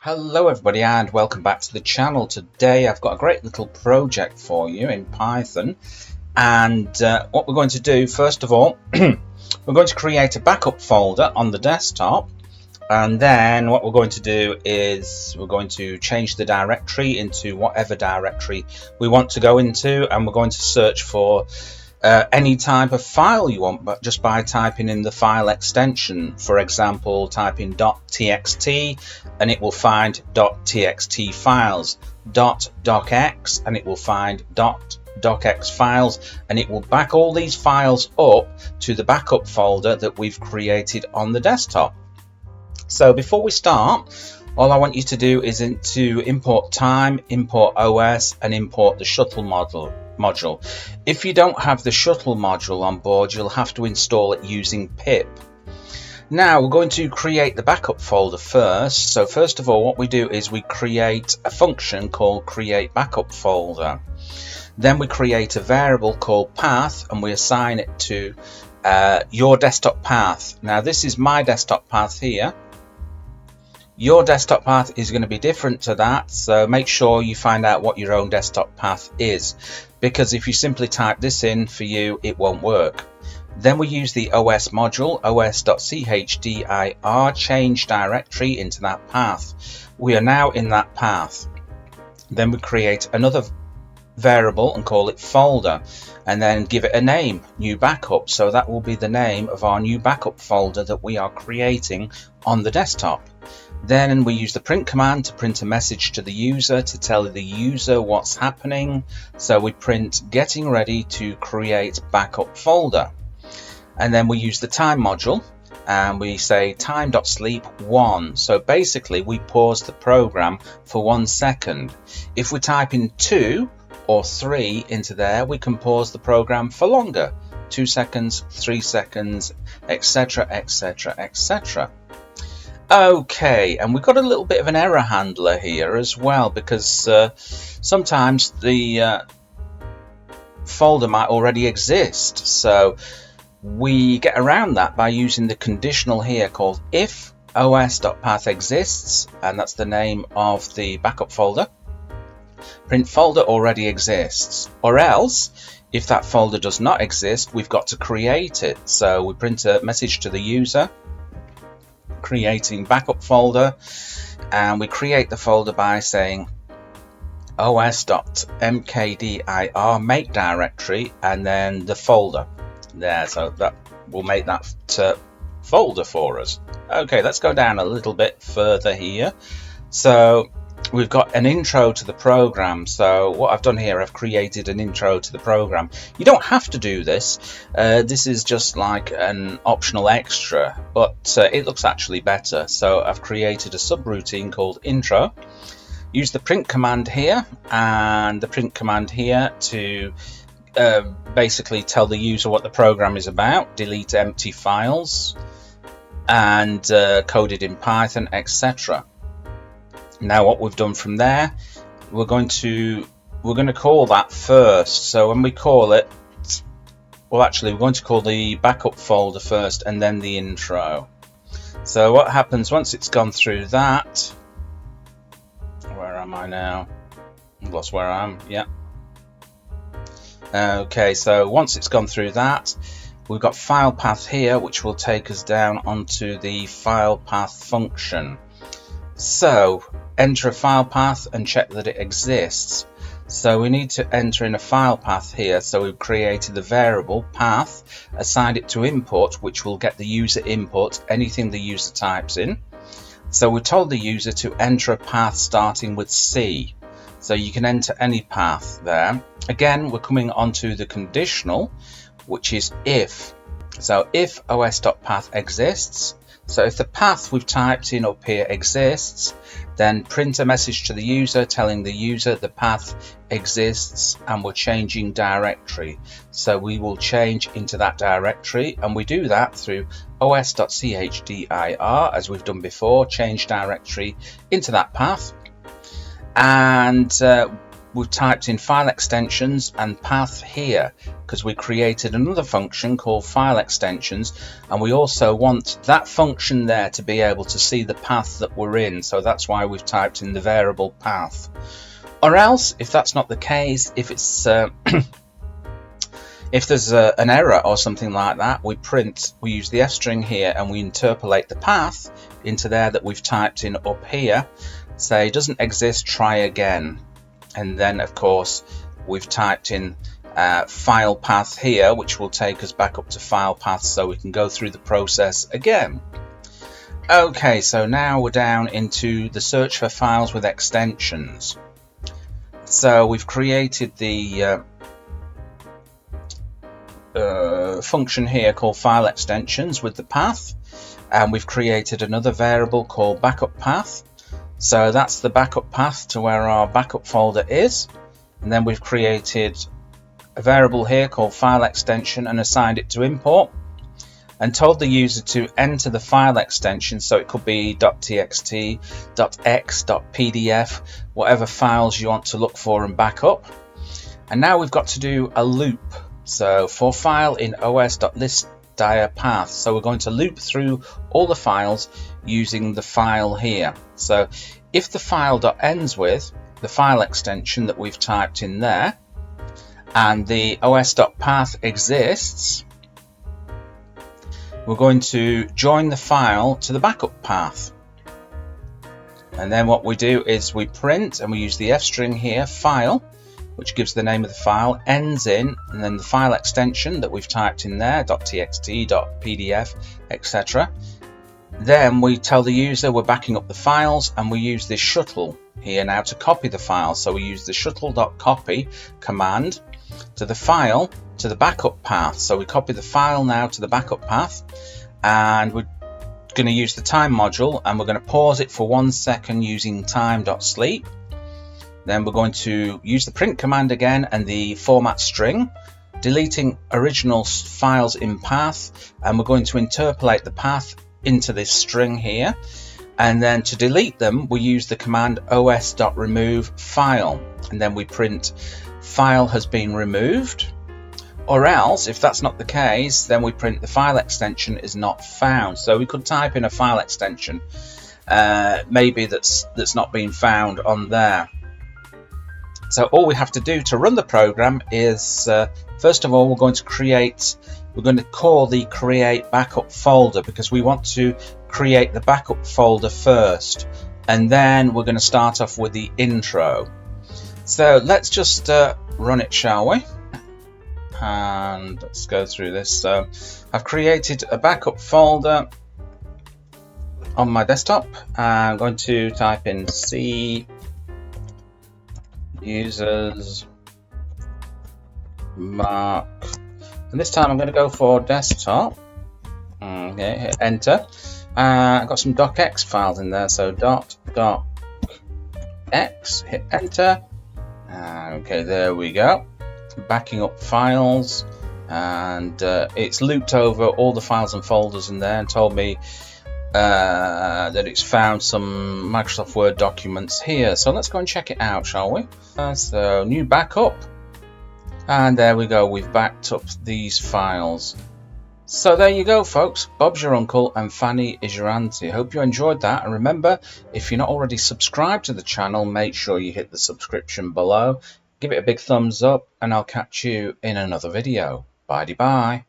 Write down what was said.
Hello everybody and welcome back to the channel. Today I've got a great little project for you in Python, and what we're going to do first of all we're going to create a backup folder on the desktop, and then what we're going to do is we're going to change the directory into whatever directory we want to go into, and we're going to search for any type of file you want, but just by typing in the file extension. For example, type in .txt and it will find .txt files, .docx and it will find .docx files, and it will back all these files up to the backup folder that we've created on the desktop. So before we start, all I want you to do is to import time, import OS and import the shutil module. If you don't have the shutil module on board, you'll have to install it using pip. Now we're going to create the backup folder first. So first of all, what we do is we create a function called create backup folder. Then we create a variable called path and we assign it to your desktop path. Now this is my desktop path here. Your desktop path is going to be different to that, so make sure you find out what your own desktop path is, because if you simply type this in for you, it won't work. Then we use the OS module, os.chdr, change directory into that path. We are now in that path. Then we create another variable and call it folder, and then give it a name, new backup, so that will be the name of our new backup folder that we are creating on the desktop. Then we use the print command to print a message to the user to tell the user what's happening. So we print getting ready to create backup folder. And then we use the time module and we say time.sleep1. So basically we pause the program for 1 second. If we type in 2 or 3 into there, we can pause the program for longer, 2 seconds, 3 seconds, etc, etc, etc. Okay, and we've got a little bit of an error handler here as well, because sometimes the folder might already exist. So we get around that by using the conditional here called if os.path exists, and that's the name of the backup folder. Print folder already exists, or else if that folder does not exist, we've got to create it. So we print a message to the user creating backup folder, and we create the folder by saying os.mkdir make directory and then the folder there, so that will make that folder for us. Okay, let's go down a little bit further here. So we've got an intro to the program. So what I've done here, I've created an intro to the program. You don't have to do this. This is just like an optional extra, but it looks actually better. So I've created a subroutine called intro. Use the print command here and the print command here to basically tell the user what the program is about, delete empty files, and coded in Python, etc. Now what we've done from there, we're going to call that first. So when we call it, well actually we're going to call the backup folder first and then the intro. So what happens once it's gone through that, where am I now? I've lost where I am. Yeah. Okay, so once it's gone through that, we've got file path here, which will take us down onto the file path function. So enter a file path and check that it exists. So we need to enter in a file path here. So we've created the variable path, assigned it to import, which will get the user input, anything the user types in. So we told the user to enter a path starting with C. So you can enter any path there. Again, we're coming onto the conditional, which is if. So if os.path exists. So if the path we've typed in up here exists, then print a message to the user telling the user the path exists and we're changing directory. So we will change into that directory, and we do that through os.chdr, as we've done before, change directory into that path. And we've typed in file extensions and path here because we created another function called file extensions, and we also want that function there to be able to see the path that we're in, so that's why we've typed in the variable path. Or else, if that's not the case, if it's if there's an error or something like that, we use the f string here and we interpolate the path into there that we've typed in up here. Say doesn't exist, try again. And then of course we've typed in file path here, which will take us back up to file path so we can go through the process again. Okay, so now we're down into the search for files with extensions. So we've created the function here called file extensions with the path, and we've created another variable called backup path. So that's the backup path to where our backup folder is, and then we've created a variable here called file extension and assigned it to import and told the user to enter the file extension, so it could be .txt, .x, .pdf, whatever files you want to look for and back up. And now we've got to do a loop. So for file in os.list_dir path, so we're going to loop through all the files using the file here. So if the file ends with the file extension that we've typed in there and the os.path exists, we're going to join the file to the backup path. And then what we do is we print, and we use the f string here, file, which gives the name of the file, ends in, and then the file extension that we've typed in there, .txt, .pdf, etc. Then we tell the user we're backing up the files, and we use this shutil here now to copy the file. So we use the shutil.copy command to the file to the backup path. So we copy the file now to the backup path, and we're going to use the time module, and we're going to pause it for 1 second using time.sleep. Then we're going to use the print command again and the format string, deleting original files in path, and we're going to interpolate the path into this string here. And then to delete them, we use the command os.remove file, and then we print file has been removed. Or else, if that's not the case, then we print the file extension is not found. So we could type in a file extension, maybe that's not been found on there. So all we have to do to run the program is, first of all, we're going to call the create backup folder, because we want to create the backup folder first, and then we're going to start off with the intro. So let's just run it, shall we? And let's go through this. So I've created a backup folder on my desktop. I'm going to type in C users mark, and this time I'm going to go for desktop. Okay, hit enter. I've got some docx files in there, so docx, hit enter. Okay, there we go. Backing up files, and it's looped over all the files and folders in there and told me that it's found some Microsoft Word documents here. So let's go and check it out, shall we? So new backup, and there we go, we've backed up these files. So there you go, folks. Bob's your uncle and Fanny is your auntie. Hope you enjoyed that, and remember, if you're not already subscribed to the channel, make sure you hit the subscription below, give it a big thumbs up, and I'll catch you in another video. Bye-bye.